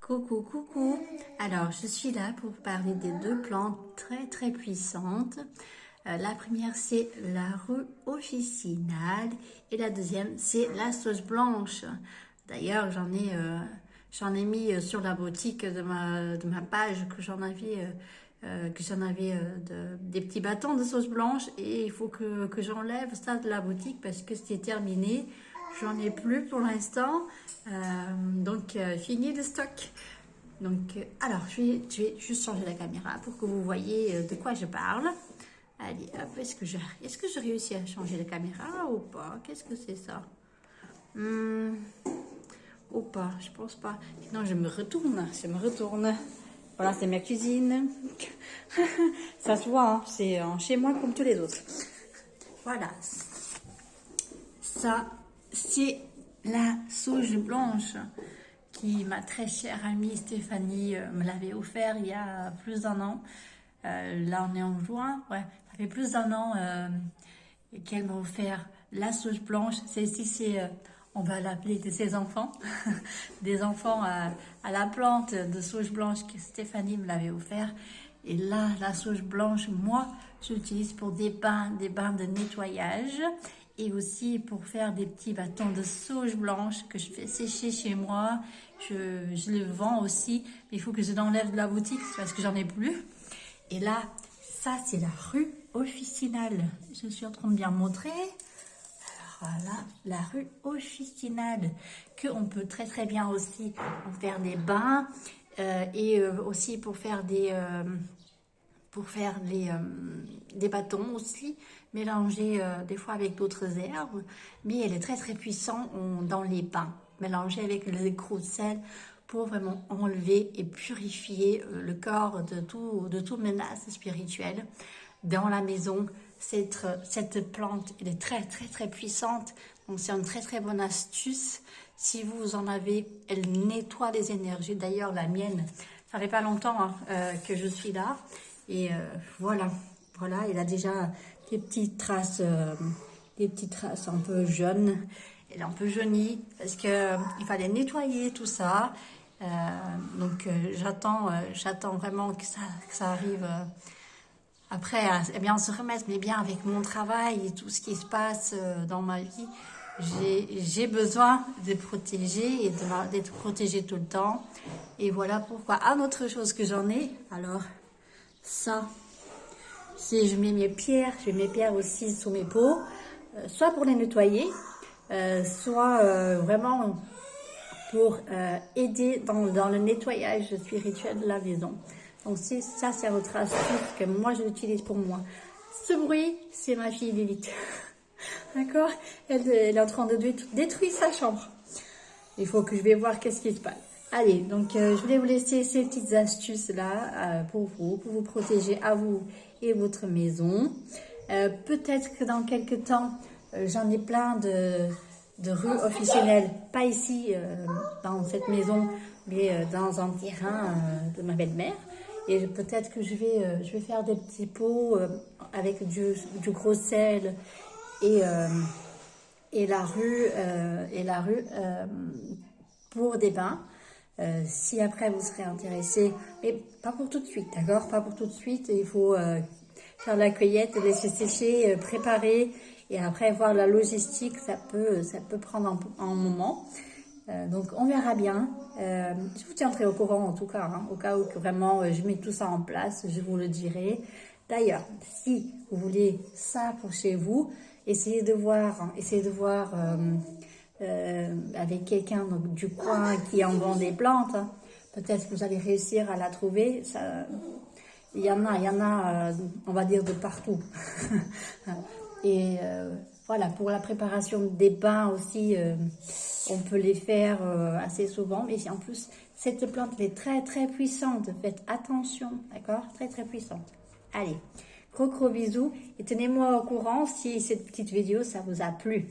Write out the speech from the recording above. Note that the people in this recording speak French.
Coucou, coucou. Alors, je suis là pour parler des deux plantes très puissantes. La première, c'est la rue officinale et la deuxième, c'est la sauge blanche. D'ailleurs, j'en ai mis sur la boutique de ma page que j'en avais, des petits bâtons de sauce blanche et il faut que j'enlève ça de la boutique parce que c'était terminé. J'en ai plus pour l'instant, donc fini le stock. Donc, alors, je vais juste changer la caméra pour que vous voyez de quoi je parle. Allez, hop, est-ce que je réussis à changer la caméra ou pas? Qu'est-ce que c'est ça? Ou pas, je pense pas. Sinon, je me retourne. Voilà, c'est ma cuisine. Ça se voit, hein, c'est chez moi comme tous les autres. Voilà. Ça, c'est la sauge blanche qui ma très chère amie Stéphanie me l'avait offert il y a plus d'un an. Là, on est en juin. Ouais, ça fait plus d'un an qu'elle m'a offert la sauge blanche. Celle-ci, on va l'appeler de ses enfants. Des enfants à la plante de sauge blanche que Stéphanie me l'avait offert. Et là, la sauge blanche, moi, j'utilise pour des bains de nettoyage et aussi pour faire des petits bâtons de sauge blanche que je fais sécher chez moi. Je le vends aussi, mais il faut que je l'enlève de la boutique parce que j'en ai plus. Et là, ça, c'est la rue officinale. Je suis en train de bien montrer. Alors voilà, la rue officinale, qu'on peut très bien aussi en faire des bains et aussi pour faire des bâtons aussi, mélangés des fois avec d'autres herbes, mais elle est très puissante dans les bains, mélangée avec le gros sel pour vraiment enlever et purifier le corps de toute menace spirituelle. Dans la maison, cette plante, elle est très puissante, donc c'est une très bonne astuce. Si vous en avez, elle nettoie les énergies. D'ailleurs, la mienne, ça fait pas longtemps que je suis là. Et voilà, il a déjà des petites traces un peu jaunes. Elle est un peu jaunie parce que il fallait nettoyer tout ça. Donc j'attends vraiment que ça arrive après à bien se remettre, mais bien avec mon travail et tout ce qui se passe dans ma vie. J'ai besoin de protéger et d'être protégée tout le temps. Et voilà pourquoi. Ah, autre chose que j'en ai, alors ça, si je mets mes pierres aussi sous mes pots, soit pour les nettoyer, soit vraiment pour aider dans le nettoyage spirituel de la maison. Donc ça, c'est votre astuce que moi, je l'utilise pour moi. Ce bruit, c'est ma fille Lilith. D'accord? Elle est en train de détruire sa chambre. Il faut que je vais voir qu'est-ce qui se passe. Allez, donc je voulais vous laisser ces petites astuces-là pour vous protéger à vous et votre maison. Peut-être que dans quelques temps, j'en ai plein de rues officinelles, pas ici dans cette maison, mais dans un terrain de ma belle-mère. Et peut-être que je vais faire des petits pots avec du gros sel et la rue pour des bains. Si après vous serez intéressé, mais pas pour tout de suite, d'accord? Pas pour tout de suite, il faut faire la cueillette, laisser sécher, préparer et après voir la logistique, ça peut prendre un moment. Donc on verra bien. Je vous tiendrai au courant en tout cas, hein, au cas où vraiment je mets tout ça en place, je vous le dirai. D'ailleurs, si vous voulez ça pour chez vous, essayez de voir avec quelqu'un du coin qui en vend des plantes. Hein. Peut-être que vous allez réussir à la trouver. Il y en a, on va dire, de partout. Et voilà, pour la préparation des bains aussi, on peut les faire assez souvent. Mais en plus, cette plante elle est très puissante. Faites attention, d'accord? Très puissante. Allez, gros bisous. Et tenez-moi au courant si cette petite vidéo, ça vous a plu.